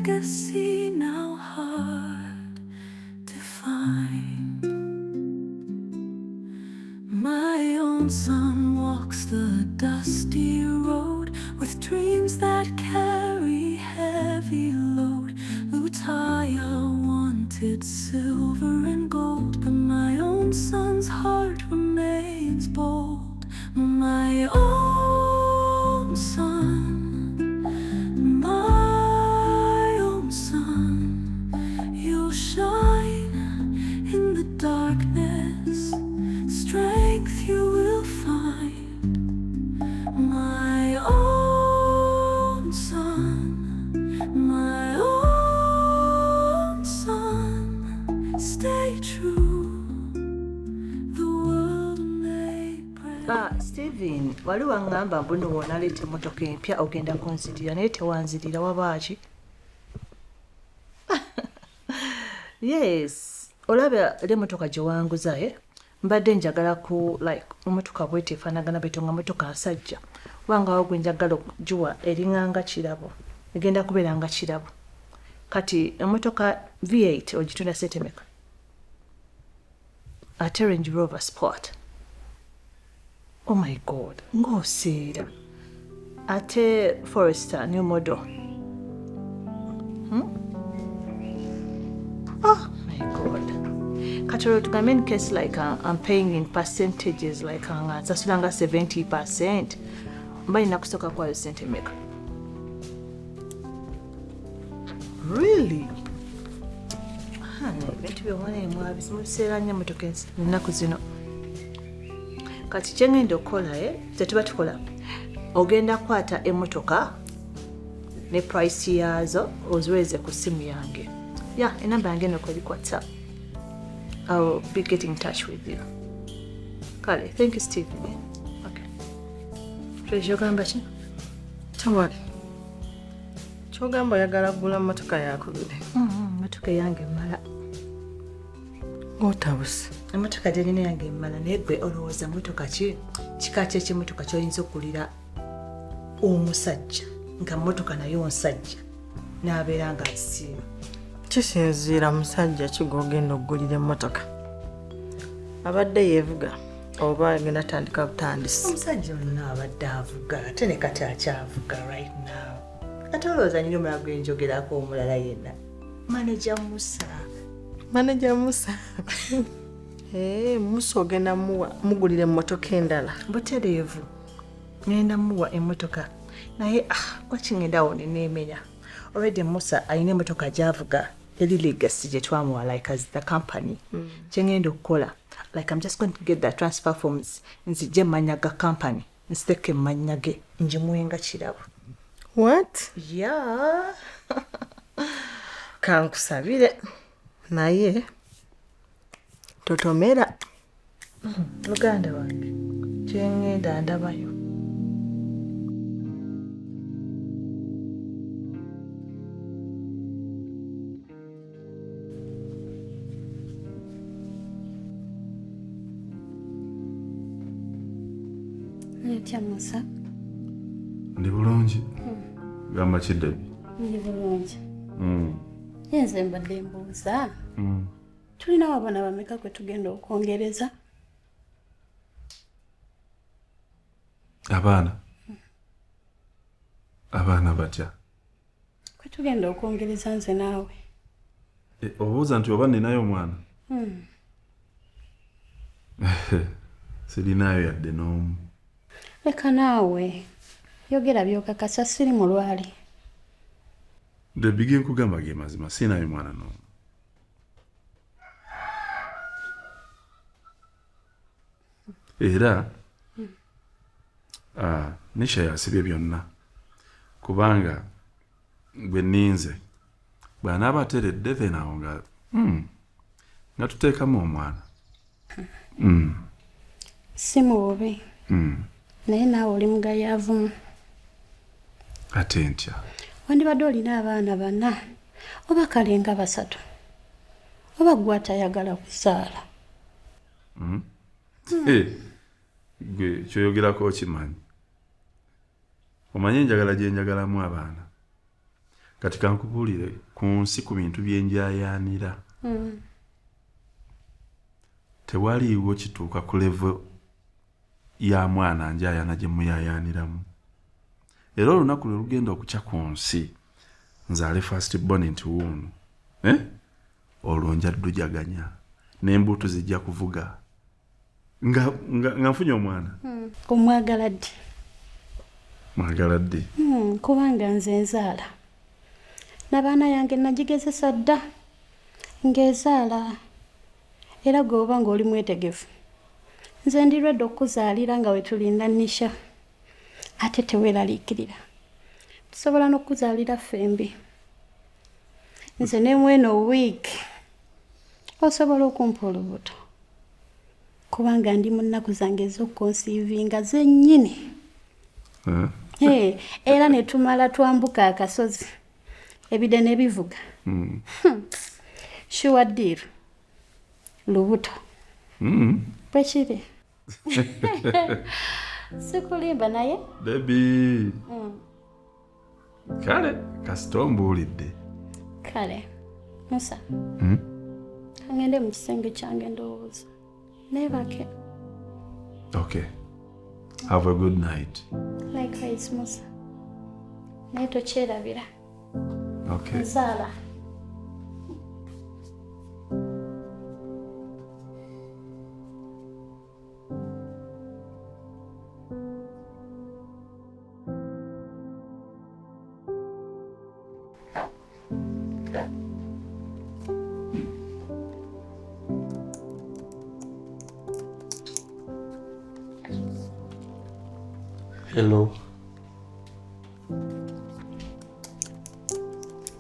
legacy now hard to find. My own son walks the dusty road with dreams that carry heavy load. Utaya wanted silver and gold, but my own son's heart remains bold. My own son, my own son, you'll shine in the darkness, strength you will find. My own son, my own son, stay true. The world may break. Steven, waliwo ngamba mbuno wonalete motoka empya ogenda kunzirira naye tewanzirira wabaaki? Yes, olaba le motoka gye wanguza mbadde njagala ku like motoka bwete efaanagana bwete nga motoka nsajja wangawo gwe njagala okugiwa eringanga kirabo egenda kubeera nga kirabo kati emotoka V8 ogitunda setemeka ate Range Rover Sport. Oh my god, ng'osiira ate Forester new model. Oh my god. Katoro tugambe in case like I'm paying in percentages like nsasulanga 70%. Mba nina kusooka kwayo sente meka. Really? Ebintu byomwana emwabi simubiseera nnyo emmotoka ennaku zino. Kati kyengenda okukola tetuba tukola ogenda kwata emmotoka ne price yaazo oziweze ku simu yange. Yeah, enamba yange eno kuli WhatsApp. I'll be getting in touch with you. Kale, thank you, Stephen. Okay. Kyogamba ki? Tawali. Kyogamba oyagala kugula mmotoka yakubire. Mmotoka yange mmala. Otabuse. Emmotoka gy'olina yange mmala naye ggwe olowooza mmotoka ki? Kika ki ek'emmotoka ky'oyinza okuggulira omusajja nga mmotoka nayo nsajja n'abeera nga asiima. Kisinziira musajja ki gw'ogenda okuggulira emmotoka. Abadde yeevuga oba agenda tandika butandisi. Omusajja olina abadde avuga ate ne kati akyavuga right now. Ate olowooza nyina omulala gwe njogerako omulala yenna. Manager Musa. Manager Musa. Musa ogenda mugulira emmotoka endala. Butereevu. Ngenda muwa emmotoka. Naye wakingenda awo neneemenya. Already Musa alina emmotoka gy'avuga eri legacy gye twamuwa like as the company. Kyengenda okukola like I'm just going to get the transfer forms nzije manya ga company nsiteke manya ge njimuwenga kirabo. What? Yeah. Kankusabire naye totomera. Luganda wange kyengenda ndabayo. Ntya Musa? Ndi bulungi. Gamba kiddebi. Ndi bulungi. Yenze mbadde mbuuza. Tulina abaana bameka kwe tugenda okwongereza? Abaana batya? Kwe tugenda okwongereza nze naawe. Obuuza nti oba ninayo omwana? Sirinayo yadde n'omu. Leka naawe yogera byokakasa siri mulwali. Ndebige nkugamba ge mazima sinayo mwana n'omu. Era Nisha yasibye byonna kubanga gwe ninze bw'anaaba ateredde then awo nga tuteekamu omwana. Si mubi. Naye naawe oli mugayaavumu. Ate ntya? Wandibadde olina abaana bana oba kalenga basatu oba gwe atayagala kuzaala. Gwe kyoyogerako okimanyi. Omanyi enjagala gye njagalamu abaana. kati kankubuulire ku nsi ku bintu byenjayaanira tewaliiwo kituuka ku levo ya mwana njayaana gye muyayaaniramu. Era olunaku lwe lugenda okukya ku nsi nzaale first born nti wuuno olwo nja ddujaganya n'embuutu zijja kuvuga nga nfunye omwana. Omwagala ddi? Mwagala ddi? Kubanga nze nzaala n'abaana yange nagigezesa dda ng'ezaala era gweoba ng'oli mwetegefu nze ndirwedde okuzaalira nga wetulinda Nisha ate teweeraliikirira tusobola n'okuzaalira fembi nze ne mweno wiiki osobola okumpa olubuto kubanga ndi mu nnaku zange ez'okonsiivinga zennyini. Era ne tumala twambuka akasozi ebide ne bivuga. Sure deal. Lubuto. Bwe kiri. Sikulimba naye? Baby. Kale, kasita ombuulidde. Kale, Musa. Kangende mu kisenge kyange ndowooza. Neebake. Okay. Have a good night. Likewise, Musa. Naye tokyerabira. Okay. Nzaala. Hello.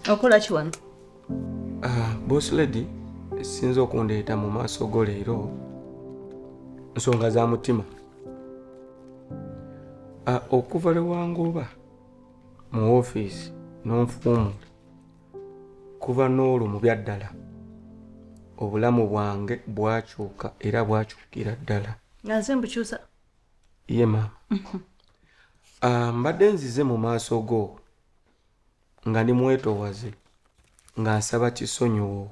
Okola ki wano? Boss lady, sinzo okundeeta mu maaso go leero nsonga za mutima. Okuva lwe wangoba mu ofiisi n'onfuumula kuva n'olwo mu byaddala obulamu bwange bwakyuka era bwakyukira ddala. Nze mbukyusa? Ye maama. Mbadde nzize mu maaso go nga ndi mwetoowaze nga nsaba kisonyiwo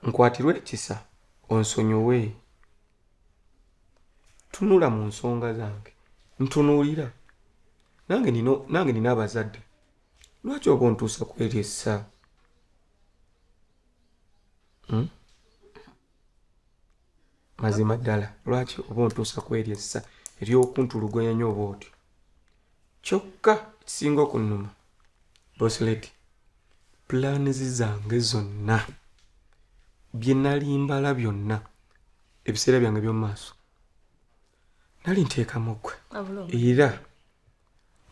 nkwatirwe ekisa onsonyiwe. Tunula mu nsonga zange ntunuulira nange nina abazadde lwaki oba ontuusa kweryessa? Mazima ddala lwaki oba ontuusa kweryessa ery'okuntulugonya nnyo oba otyo? Kyokka kisinga okunnuma boss lady, plans zange zonna bye nali mbala byonna ebiseera byange by'omu maaso nali nteekamu ggwe era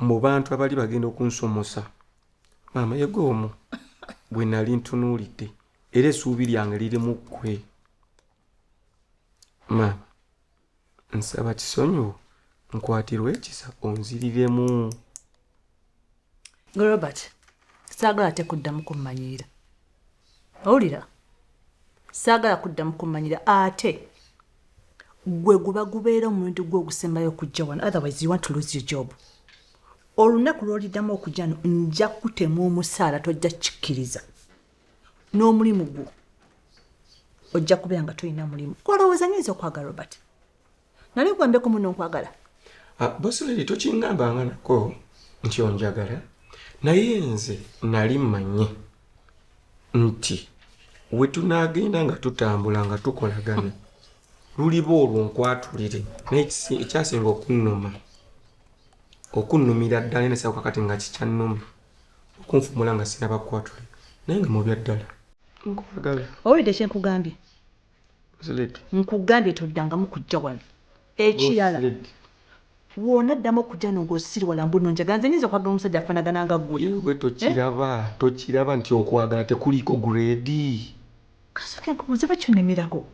mu bantu abali bagenda okunsomosa maama yegoomu bwe nali ntunuulidde era essuubi lyange lirimu ggwe. Maama nsaba kisonyiwo nkwatirwe ekisa onziriremu. Robert, saagala tekuddamu kummanyira. Owulira? Saagala kuddamu kummanyira ate gwe guba gubeera omuntu gwe ogusembayo okujja wano, otherwise you want to lose your job. Olunaku lw'oliddamu okujja no nja kutema omusaala tojja kikkiriza. N'omulimu gwo ojja kubeera nga tolina mulimu. Kwolowooza nyinza okwagala Robert? Nali nkwambeko muno nkwagala. Boss lady tokingambanga nako nti onjagala naye nze nali mmanyi nti we tunaagenda nga tutambula nga tukolagana luliba olwo nkwatulire naye ekyasinga okunnumira ddala nesako kakati nga kikyannuma okunfumula nga sinaba kukwatulira naye nga mu byaddala nkwagala. Owulidde kyenkugambye? Boss lady nkugambye toddangamu kujja wano. Ekirala wona ddamu okujja n'ong'osiri wala mbuno njagala nze nyinza okwagala omusajja afaanagana nga ggwe. Yewe tokiraba nti okwagala tekuliiko grade. Kasooka nkubuuze bakyonnemirako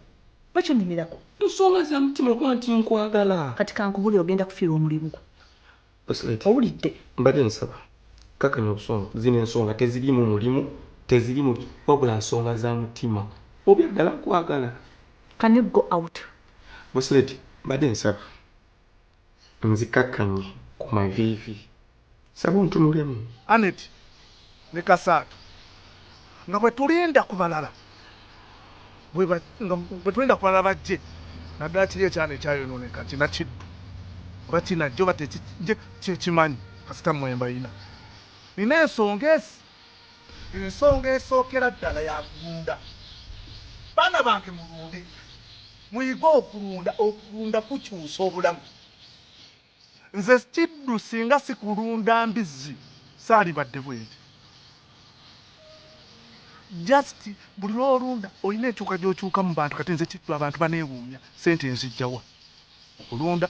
nsonga za mutima kuba nti nkwagala. kati kankubulira ogenda kufiirwa omulimu. Boss lady Owulidde? mbadde nsaba kakanya obusonga zino ensonga tezirimu mulimu tezirimu wabula nsonga za mutima obyaddala nkwagala. Can you go out? Boss lady mbadde nsaba nzikakkanye ku maviivi saba ontunulemu. Anet, ne Kasaato nga bwe tulinda ku balala bwe tulinda ku balala bajje naddala kiri ekyana ekyayonooneka kina Kiddu oba kinajja oba kyekimanyi kasita mwemba ina nina ensonga esookera ddala yakulunda. Baana bange mulunde, muyige okulunda kukyusa obulamu. Nze Kiddu singa sikulunda mbizzi saalibadde bwenti. Just buli lw'olunda olina enkyuka gy'okyuka mu bantu kati nze Kiddu abantu baneewuumya sente nzijjawa okulunda.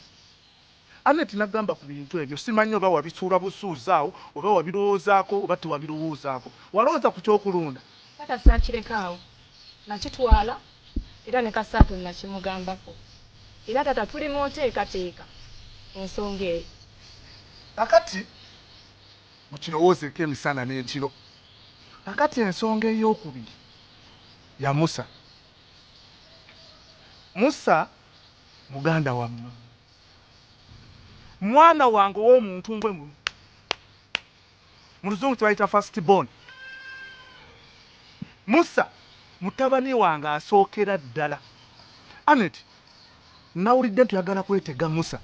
Aneti nagamba ku bintu ebyo simanyi oba wabisuula busuuzi awo oba wabirowoozaako oba tewabirowoozaako. Walowooza ku ky'okulunda? Kata saakireka nakitwala era ne Kasaato nakimugambako. Era tata tuli mu nteekateeka ensonga eyo. Kakati mukirowoozeeko emisana n'ekiro. Kakati ensonga ey'okubiri ya Musa. Musa muganda wammwe. Mwana wange ow'omuntu mbwe mu Luzungu tebayita first born. Musa mutabani wange asookera ddala. Aneti nawulidde tuyagala kwetega Musa.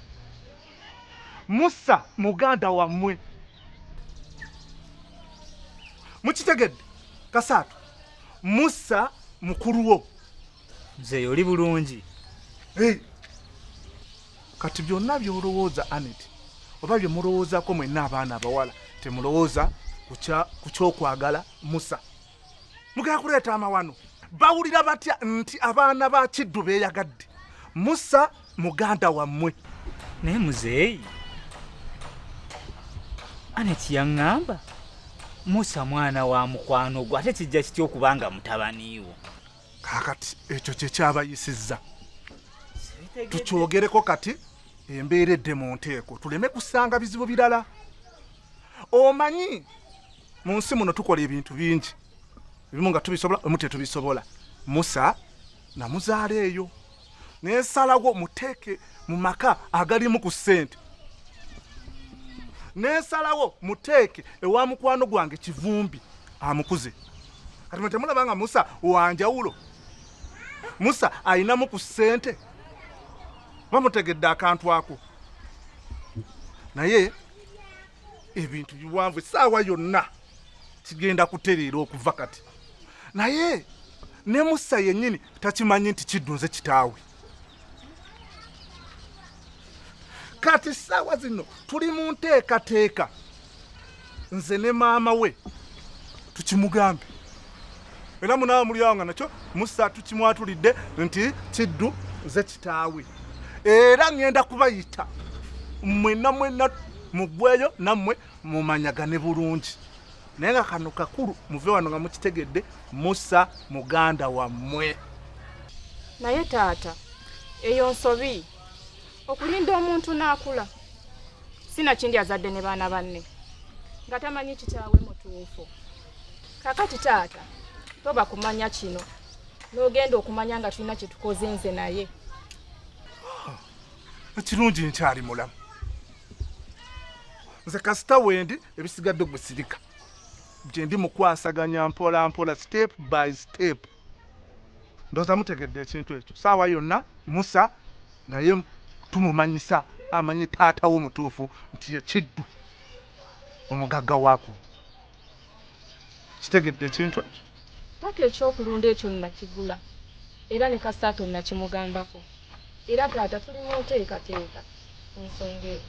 Musa muganda wammwe. Mukitegedde Kasaato? Musa mukulu wo. Nze oli bulungi. Kati byonna by'olowooza Aneti oba bye mulowoozaako mwenna abaana abawala temulowooza ku kyokwagala Musa. Mugenda kuleeta amawano. Bawulira batya nti abaana ba Kiddu beeyagadde? Musa muganda wammwe. Naye muzeeyi Aneti yaŋŋamba Musa mwana wa mukwano gwo ate kijja kitya okubanga mutabaniiwo? Kaakati ekyo kye kyabayisizza. Tukyogereko kati embeera edde mu nteeko tuleme kusanga bizibu birala. Omanyi mu nsi muno tukola ebintu bingi ebimu nga tubisobola emu tetubisobola. Musa namuzaala eyo neesalawo muteeke mu maka agalimu ku ssente. Neesalawo muteeke ewa mukwano gwange Kivumbi amukuze. Kati mwe temulaba nga Musa wanjawulo. Musa ayinamu ku ssente. Bamutegedde akantu ako. Naye ebintu biwanvu essaawa yonna kigenda kutereera okuva kati. Naye ne Musa yennyini takimanyi nti Kiddu nze kitaawe. Kati essaawa zino tuli mu nteekateeka nze ne maama we tukimugambe. Era munaawe mulyawo nga nakyo Musa tukimwatulidde nti Kiddu nze kitaawe. Era ngenda kubayita mwenna mugweyo nammwe mumanyagane bulungi. Naye nga kano kakulu muve wano nga mukitegedde Musa muganda wammwe. Naye taata eyo nsobi okulinda omuntu n'akula sinakindi azadde ne baana banne nga tamanyi kitaawe mutuufu. Kakati taata toba kumanya kino n'ogenda okumanya nga tulina kye tukoze nze naye. Ekirungi nkyali mulamu. Nze kasita wendi ebisigadde gusirika. Gye ndi mukwasaganya mpola mpola step by step. Ndowooza mutegedde ekintu ekyo. Saawa yonna Musa naye tumumanyisa amanyi taata wo mutuufu nti ye Kiddu omugagga waako. Kitegedde ekintu ekyo. Taata ekyokulunda ekyo nakigula era ne Kasaato nakimugambako. Era taata tuli mu nteekateeka ensonga eyo.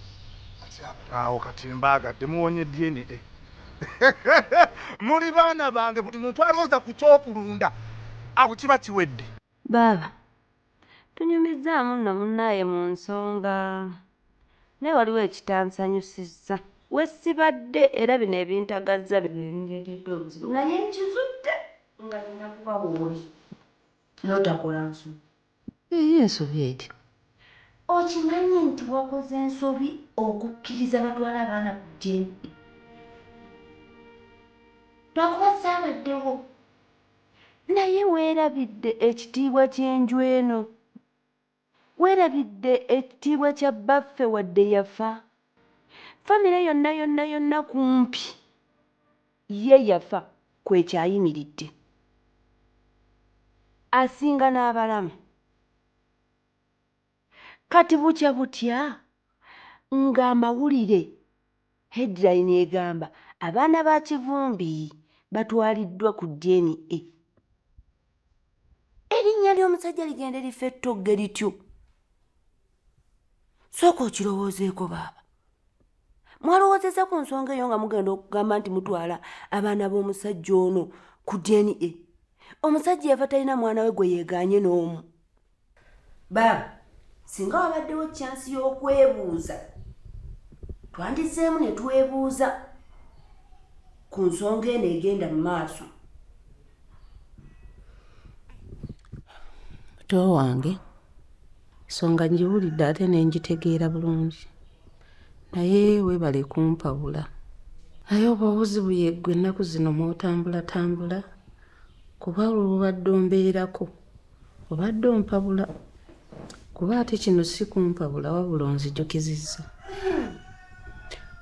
Awo kati mbaagadde muwonye DNA. Muli baana bange buli muntu alowooza ku kyokulunda awo kiba kiwedde. Baaba tunyumizzaamu nno munnaaye mu nsonga naye waliwo ekitansanyusizza. We sibadde era bino ebintagazza bindeetedde obuzibu naye nkizudde nga nina kuba wooli n'otakola nsobi. Eyo ensobi eti okimanyi nti wakoze ensobi okukkiriza batwala abaana ku jjembe. Lwakuba saabaddewo naye weerabidde ekitiibwa ky'enju eno. Weerabidde ekitiibwa kya bbaffe wadde yafa. Famire yonna kumpi ye yafa kwekyayimiridde asinga n'abalamu. Kati butya butya ng'amawulire headline egamba abaana ba Kivumbi batwaliddwa ku DNA. Erinnya ly'omusajja ligenda lifa ettogge lityo. Sooka okirowoozeeko baaba. Mwalowoozezza ku nsonga eyo nga mugenda okugamba nti mutwala abaana b'omusajja ono ku DNA. Omusajja yafa talina mwana we gwe yeegaanye n'omu. Baaba, singa wabaddewo chansi y'okwebuuza, twandizeemu ne twebuuza ku nsonga eno egenda mu maaso. Muto wange, ensonga ngiwulidde ate ne ngitegeera bulungi. Naye weebale kumpabula. Naye oba obuzibu yeggwe ennaku zino mw'otambulatambula, kuba olwobadde ombeerako obadde ompabula. Kuba ate kino si kumpabula wabula onzijukizizza.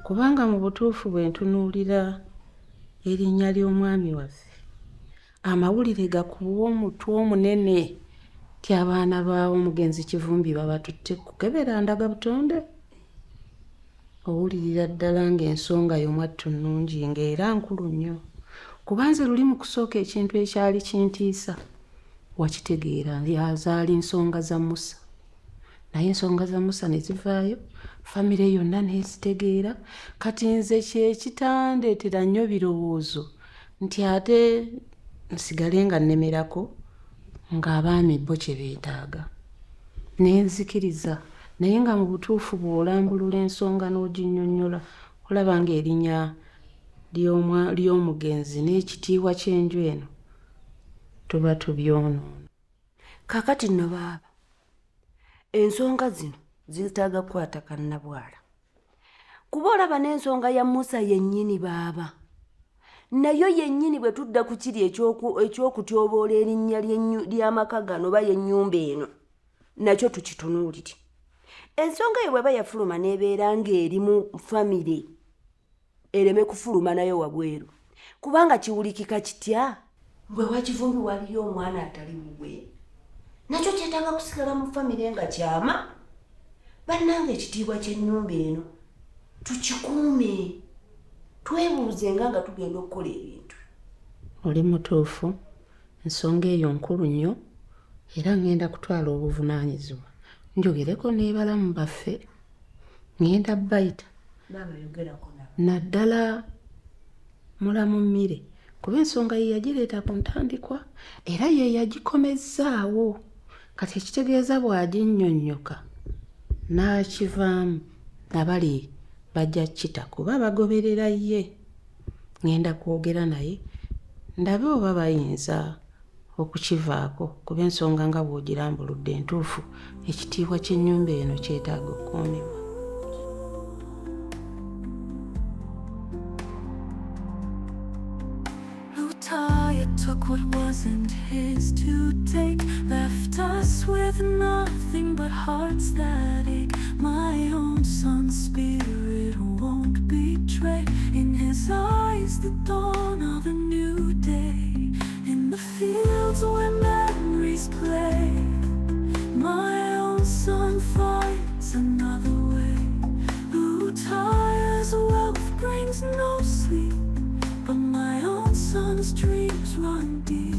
Kubanga mu butuufu bwe ntunuulira erinnya ly'omwami waffe, amawulire gakuwa omutwe omunene ti abaana b'omugenzi Kivumbi babatutte kukebera ndaga butonde. Owulirira ddala ng'ensonga yo mwattu nnungi ng'era nkulu nnyo. Kuba nze luli mu kusooka ekintu ekyali kintiisa wakitegeera yazaali nsonga za Musa. Naye ensonga za Musa ne zivaayo, famire yonna n'ezitegeera. Kati nze kyekitandeetera nnyo birowoozo nti ate nsigale nga nnemerako ng'abaami bo kye beetaaga. Ne nzikiriza, naye nga mu butuufu bw'olambulula ensonga n'oginnyonnyola olaba ng'erinnya ly'omugenzi n'ekitiibwa ky'enju eno tuba tubyonoona. Kaakati nno baaba, ensonga zino zitaaga kukwata kannabwala. Kuba olaba n'ensonga ya Musa yennyini baaba, nayo yennyini bwe tudda ku kiri ekyokutyoboola erinnya ly'amaka gano oba y'ennyumba eno, nakyo tukitunuulire. Ensonga yo bw'eba yafuluma n'ebeera ng'eri mu famire, ereme kufuluma nayo wabweru. Kubanga kiwulikika kitya bwe wa Kivumbi waliyo omwana atali mugwe, nakyo kyetaaga kusigala mu famire nga kyama. Bannange ekitiibwa ky'ennyumba eno tukikuume, twebuuze nga tugenda okukola ebintu. Oli mutuufu, ensonga eyo nkulu nnyo era ngenda kutwala obuvunaanyizibwa njogereko n'ebalamu baffe. Ngenda bayita naddala mulamu mmire, kuba ensonga ye yagireeta ku ntandikwa era ye yagikomezzaawo. Kati ekitegeeza bw'aginnyonnyoka n'akivaamu abali bajja kita kuba bagoberera ye. Ngenda kwogera naye ndabe oba bayinza okukivaako, kuba ensonga nga bw'ogirambuludde entuufu, ekitiibwa ky'ennyumba eno kyetaaga okukuumibwa. Took what wasn't his to take, left us with nothing but hearts that ache. My own son's spirit won't betray. In his eyes the dawn of a new day, in the fields where memories play. My own son finds another way. Who tires wealth brings no sleep, but my own son's dreams run deep.